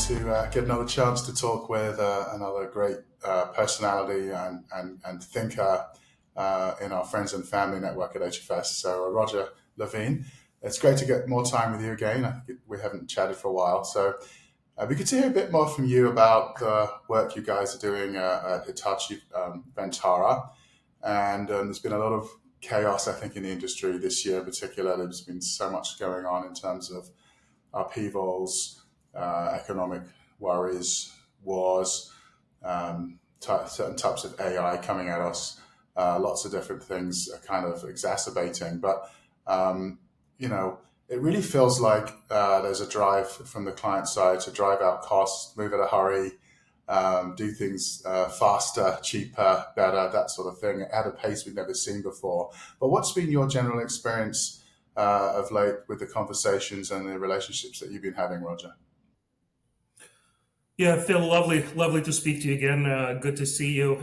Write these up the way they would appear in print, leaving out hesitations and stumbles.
to get another chance to talk with another great personality and thinker in our friends and family network at HFS. So, Roger Lvin, it's great to get more time with you again. I think we haven't chatted for a while. So, we could hear a bit more from you about the work you guys are doing at Hitachi Vantara. And there's been a lot of chaos, I think, in the industry this year in particular. There's been so much going on in terms of upheavals, economic worries, wars, certain types of AI coming at us. Lots of different things are kind of exacerbating. But, you know, it really feels like there's a drive from the client side to drive out costs, move at a hurry, do things faster, cheaper, better, that sort of thing, at a pace we've never seen before. But what's been your general experience of late with the conversations and the relationships that you've been having, Roger? Yeah, Phil, lovely to speak to you again. Good to see you.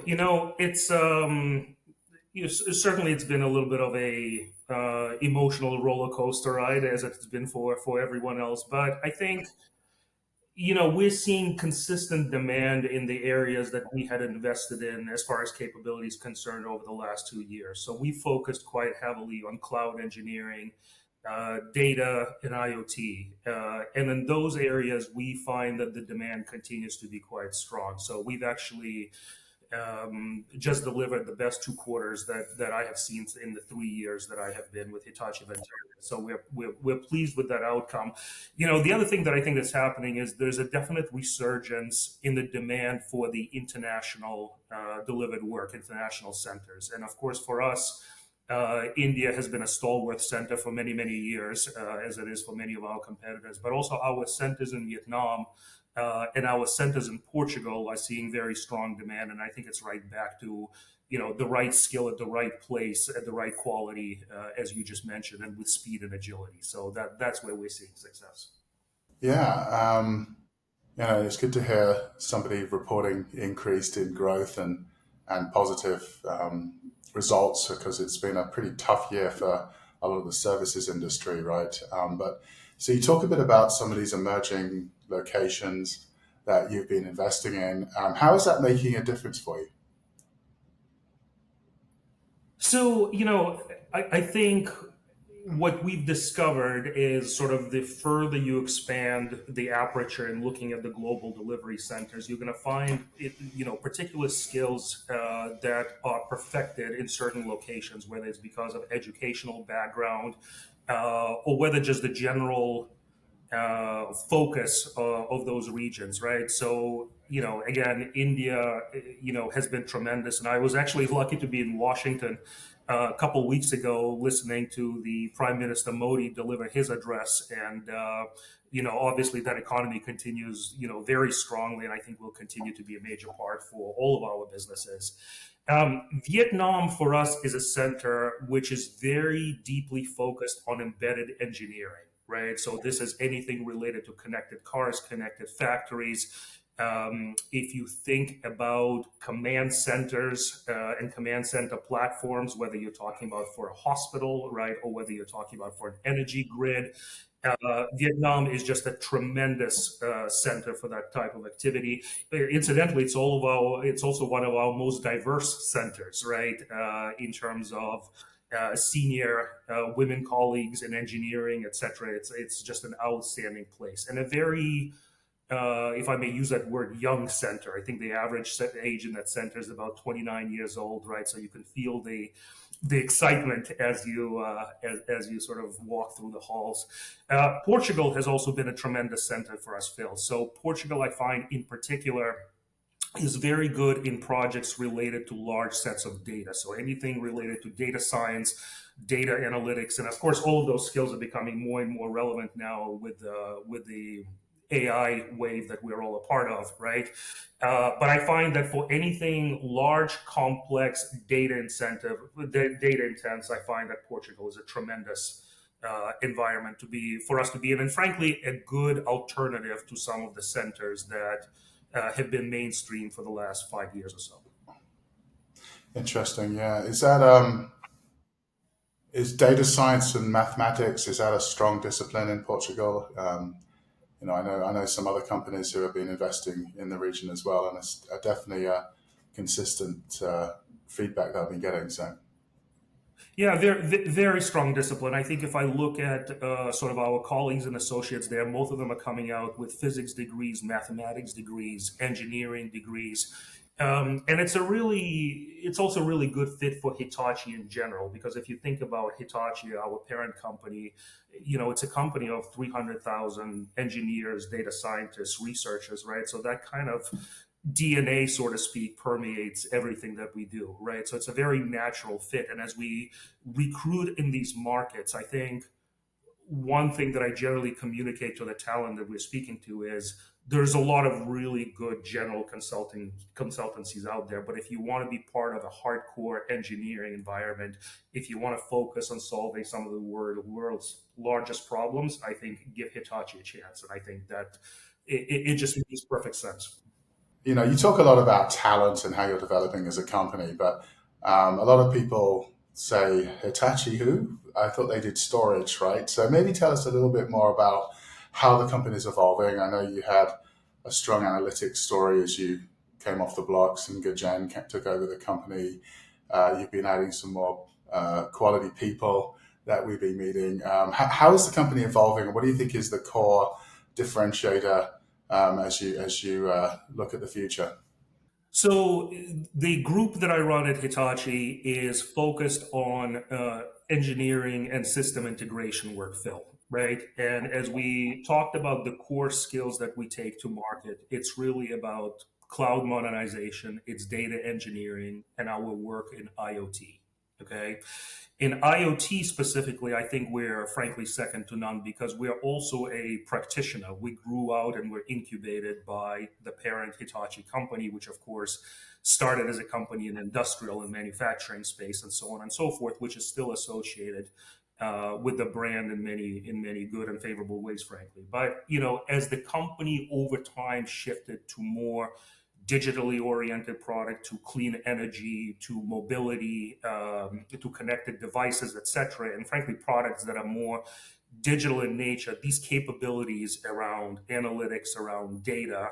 Certainly it's been a little bit of a emotional roller coaster ride, as it's been for everyone else. But I think we're seeing consistent demand in the areas that we had invested in as far as capabilities concerned over the last 2 years. So we focused quite heavily on cloud engineering, data, and IoT. And in those areas, we find that the demand continues to be quite strong. So we've actually just delivered the best 2 quarters that I have seen in the 3 years that I have been with Hitachi Vantara. So we're pleased with that outcome. The other thing that I think is happening is there's a definite resurgence in the demand for the international delivered work, international centers. And of course, for us, India has been a stalwart center for many, many years, as it is for many of our competitors. But also our centers in Vietnam and our centers in Portugal are seeing very strong demand. And I think it's right back to the right skill at the right place at the right quality, as you just mentioned, and with speed and agility. So that's where we're seeing success. Yeah, it's good to hear somebody reporting increased in growth and positive results because it's been a pretty tough year for a lot of the services industry, right? But so you talk a bit about some of these emerging locations that you've been investing in. How is that making a difference for you? So, I think what we've discovered is sort of the further you expand the aperture and looking at the global delivery centers, you're going to find particular skills that are perfected in certain locations, whether it's because of educational background or whether just the general focus of those regions, right? So, again, India, has been tremendous. And I was actually lucky to be in Washington a couple weeks ago listening to the Prime Minister Modi deliver his address. And, obviously that economy continues, very strongly. And I think will continue to be a major part for all of our businesses. Vietnam for us is a center which is very deeply focused on embedded engineering, right? So this is anything related to connected cars, connected factories. If you think about command centers and command center platforms, whether you're talking about for a hospital, right, or whether you're talking about for an energy grid, Vietnam is just a tremendous center for that type of activity. Incidentally, it's also one of our most diverse centers, right, in terms of senior women colleagues in engineering, etc. It's just an outstanding place and a very, if I may use that word, young center. I think the average age in that center is about 29 years old, right? So you can feel the excitement as you sort of walk through the halls. Portugal has also been a tremendous center for us, Phil. So Portugal, I find in particular, is very good in projects related to large sets of data. So anything related to data science, data analytics, and of course, all of those skills are becoming more and more relevant now with the AI wave that we're all a part of, right? But I find that for anything large, complex, data intense, I find that Portugal is a tremendous environment for us to be in, and frankly, a good alternative to some of the centers that have been mainstream for the last 5 years or so. Interesting. Yeah. Is data science and mathematics, is that a strong discipline in Portugal? I know some other companies who have been investing in the region as well, and it's definitely a consistent feedback that I've been getting. So Yeah, very strong discipline. I think if I look at sort of our colleagues and associates there, most of them are coming out with physics degrees, mathematics degrees, engineering degrees. And it's also a really good fit for Hitachi in general, because if you think about Hitachi, our parent company, it's a company of 300,000 engineers, data scientists, researchers, right? So that kind of DNA, so to speak, permeates everything that we do, right? So it's a very natural fit. And as we recruit in these markets, I think one thing that I generally communicate to the talent that we're speaking to is there's a lot of really good general consultancies out there. But if you want to be part of a hardcore engineering environment, if you want to focus on solving some of the world's largest problems, I think give Hitachi a chance. And I think that it just makes perfect sense. you talk a lot about talent and how you're developing as a company, but a lot of people say Hitachi, who? I thought they did storage, right? So maybe tell us a little bit more about how the company is evolving. I know you had a strong analytics story as you came off the blocks and Gajen took over the company. You've been adding some more quality people that we've been meeting. How is the company evolving, and what do you think is the core differentiator as you look at the future? So the group that I run at Hitachi is focused on engineering and system integration work, Phil, right? And as we talked about the core skills that we take to market, it's really about cloud modernization, it's data engineering, and our work in IoT. Okay. In IoT specifically, I think we're frankly second to none because we're also a practitioner. We grew out and were incubated by the parent Hitachi company, which of course started as a company in industrial and manufacturing space and so on and so forth, which is still associated with the brand in many good and favorable ways, frankly. But as the company over time shifted to more digitally oriented product, to clean energy, to mobility, to connected devices, etc., and frankly products that are more digital in nature, these capabilities around analytics, around data,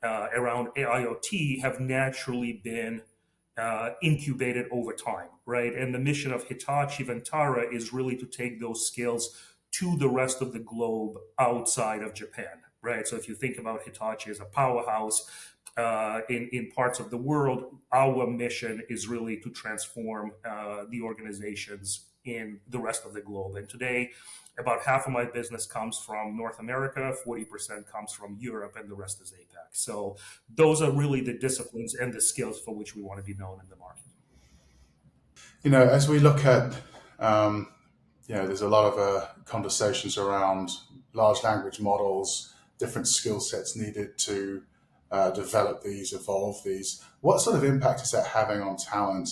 around IoT have naturally been incubated over time, right? And the mission of Hitachi Vantara is really to take those skills to the rest of the globe outside of Japan, right? So if you think about Hitachi as a powerhouse in parts of the world, our mission is really to transform the organizations in the rest of the globe. And today, about half of my business comes from North America, 40% comes from Europe, and the rest is APAC. So those are really the disciplines and the skills for which we want to be known in the market. As we look at, um, there's a lot of conversations around large language models, different skill sets needed to develop these, evolve these. What sort of impact is that having on talent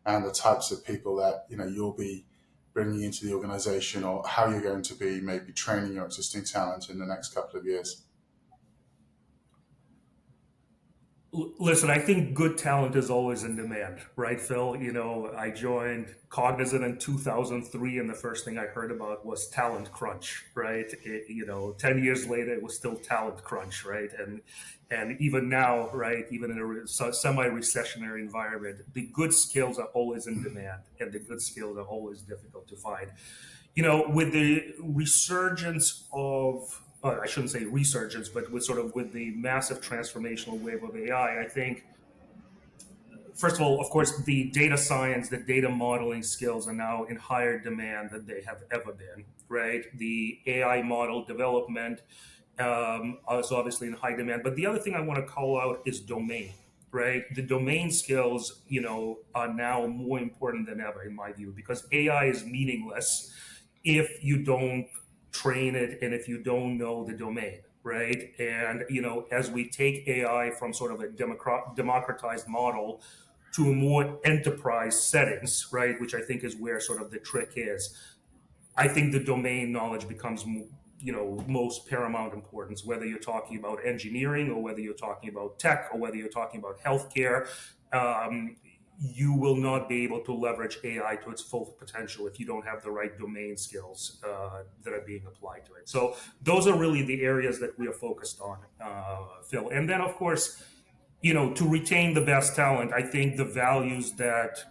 and the types of people that you'll be bringing into the organization, or how you're going to be maybe training your existing talent in the next couple of years? Listen, I think good talent is always in demand, right, Phil? I joined Cognizant in 2003, and the first thing I heard about was talent crunch, right? 10 years later, it was still talent crunch, right? And even now, right, even in a semi-recessionary environment, the good skills are always in demand, and the good skills are always difficult to find. With the resurgence of, I shouldn't say resurgence, but with the massive transformational wave of AI, I think, first of all, of course, the data science, the data modeling skills are now in higher demand than they have ever been, right? The AI model development is obviously in high demand. But the other thing I want to call out is domain, right? The domain skills, are now more important than ever, in my view, because AI is meaningless if you don't train it and if you don't know the domain, right? And as we take AI from sort of a democratized model to a more enterprise settings, right, which I think is where sort of the trick is, I think the domain knowledge becomes most paramount importance, whether you're talking about engineering or whether you're talking about tech or whether you're talking about healthcare. you will not be able to leverage AI to its full potential if you don't have the right domain skills that are being applied to it. So those are really the areas that we are focused on, Phil. And then, of course, to retain the best talent, I think the values that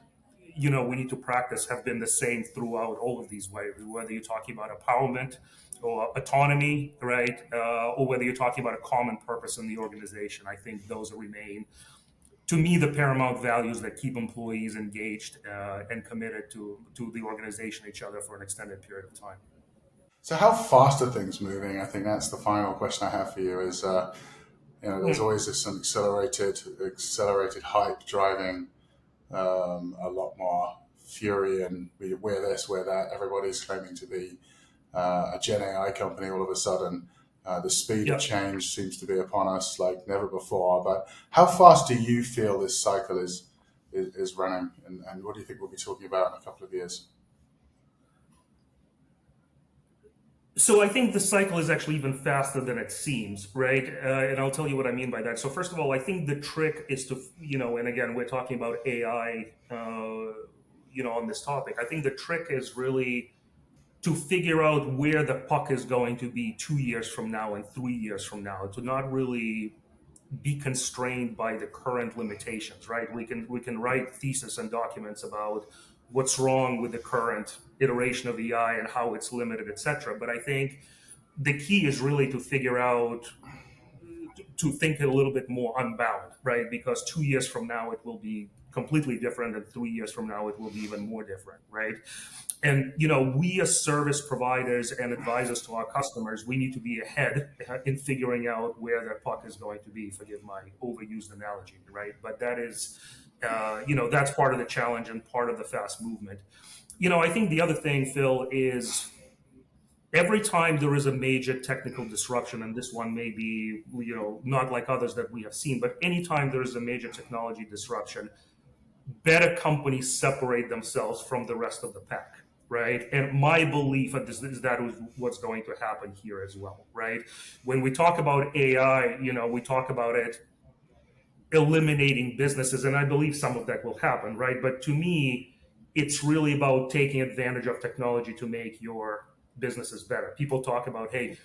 we need to practice have been the same throughout all of these ways, whether you're talking about empowerment or autonomy, right, or whether you're talking about a common purpose in the organization. I think those remain, to me, the paramount values that keep employees engaged and committed to the organization, each other for an extended period of time. So how fast are things moving? I think that's the final question I have for you. Is there's Hmm. always this accelerated hype driving a lot more fury, and we're this, we're that. Everybody's claiming to be a Gen AI company all of a sudden. The speed of Yep. change seems to be upon us like never before. But how fast do you feel this cycle is running, and what do you think we'll be talking about in a couple of years? So I think the cycle is actually even faster than it seems, right? And I'll tell you what I mean by that. So first of all, I think the trick is to, and again, we're talking about AI, on this topic. I think the trick is really to figure out where the puck is going to be 2 years from now and 3 years from now, to not really be constrained by the current limitations, right? We can write thesis and documents about what's wrong with the current iteration of AI and how it's limited, etc. But I think the key is really to figure out, to think a little bit more unbound, right? Because 2 years from now it will be completely different, and 3 years from now it will be even more different, right? And we as service providers and advisors to our customers, we need to be ahead in figuring out where their puck is going to be. Forgive my overused analogy, right? But that is, that's part of the challenge and part of the fast movement. I think the other thing, Phil, is every time there is a major technical disruption, and this one may be, not like others that we have seen, but anytime there is a major technology disruption, better companies separate themselves from the rest of the pack, right? And my belief is that is what's going to happen here as well, right? When we talk about AI, we talk about it eliminating businesses, and I believe some of that will happen, right? But to me, it's really about taking advantage of technology to make your businesses better. People talk about, hey,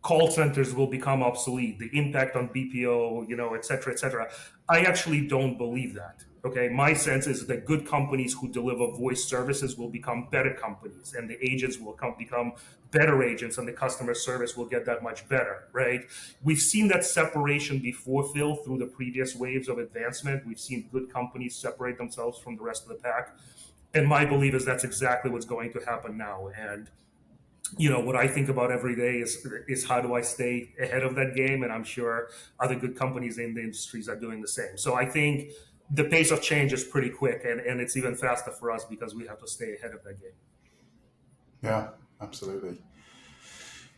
call centers will become obsolete, the impact on BPO, et cetera, et cetera. I actually don't believe that. Okay, my sense is that good companies who deliver voice services will become better companies, and the agents will become better agents, and the customer service will get that much better, right? We've seen that separation before, Phil, through the previous waves of advancement. We've seen good companies separate themselves from the rest of the pack. And my belief is that's exactly what's going to happen now. And what I think about every day is how do I stay ahead of that game, and I'm sure other good companies in the industries are doing the same. So I think the pace of change is pretty quick, and it's even faster for us because we have to stay ahead of that game. Yeah, absolutely.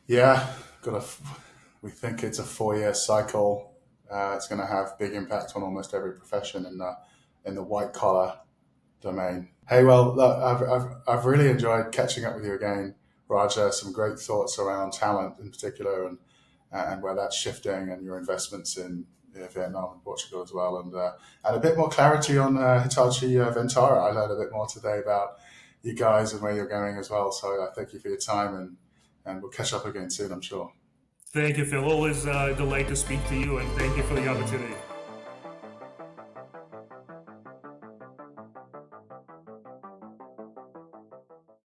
Yeah, got a. We think it's a 4 year cycle. It's going to have big impact on almost every profession in the white collar domain. Hey, well, look, I've really enjoyed catching up with you again, Roger. Some great thoughts around talent in particular, and where that's shifting, and your investments in Vietnam and Portugal as well, and a bit more clarity on Hitachi Vantara. I learned a bit more today about you guys and where you're going as well. So thank you for your time, and we'll catch up again soon, I'm sure. Thank you, Phil. Always a delight to speak to you, and thank you for the opportunity.